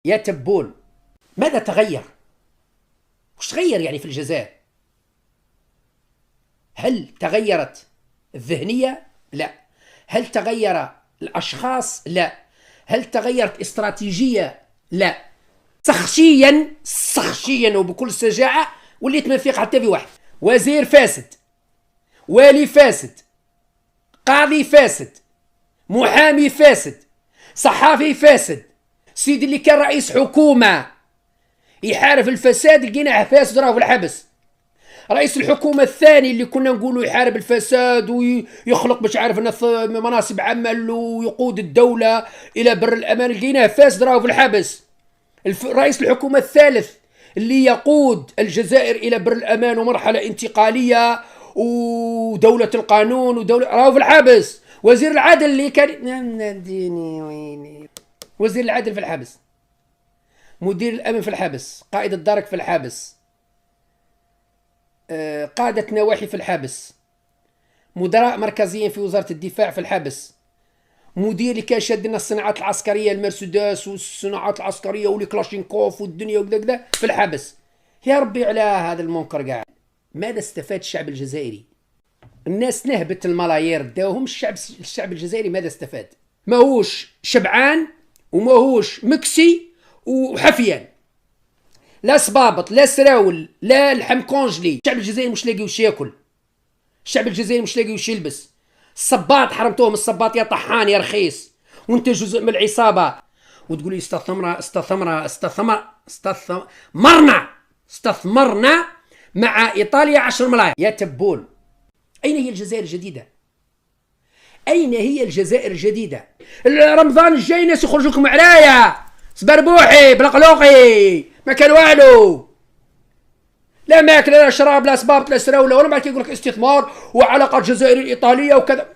يا تبون، ماذا تغير؟ وش تغير يعني في الجزائر؟ هل تغيرت الذهنية؟ لا. هل تغير الأشخاص؟ لا. هل تغيرت استراتيجية؟ لا. سخشيا وبكل شجاعة وليت ما نفيق حتى في واحد. وزير فاسد، والي فاسد، قاضي فاسد، محامي فاسد، صحافي فاسد، سيدي اللي كان رئيس حكومة يحارب الفساد لقيناه فاسد راه في الحبس. رئيس الحكومة الثاني اللي كنا نقولوا يحارب الفساد ويخلق مش عارف مناصب عمل ويقود الدولة إلى بر الأمان لقيناه فاسد راه في الحبس. رئيس الحكومة الثالث اللي يقود الجزائر إلى بر الأمان ومرحلة انتقالية ودولة القانون ودولة راه في الحبس. وزير العدل اللي كان وزير العدل في الحبس، مدير الأمن في الحبس، قائد الدرك في الحبس، قادة نواحي في الحبس، مدراء مركزيين في وزارة الدفاع في الحبس، مدير اللي كان شاد لنا الصناعات العسكرية المرسيدس والصناعات العسكرية والكلاشينكوف والدنيا وكذا في الحبس. يا ربي على هذا المنكر قاعد. ماذا استفاد الشعب الجزائري؟ الناس نهبت الملايير داوهم. الشعب الجزائري ماذا استفاد؟ ماهوش شبعان وماهوش مكسي وحفيان، لا صبابط لا سراول لا لحم كونجلي. الشعب الجزائري مش لاقي وش ياكل، الشعب الجزائري مش لاقي وش يلبس. الصباط حرمتوهم، الصباط يا طحان يا رخيص وانت جزء من العصابة. وتقولي استثمرنا مع ايطاليا 10 ملايين. يا تبون، اين هي الجزائر الجديدة؟ اين هي الجزائر الجديدة؟ رمضان الجاي ناس يخرجوا لكم عرايا سبربوحي بلقلوقي ما كان والو، لا ماكل لا شراب لا صبابط لا سراوله ولا. بعد كيقول لك استثمار وعلاقات الجزائر الايطاليه وكذا.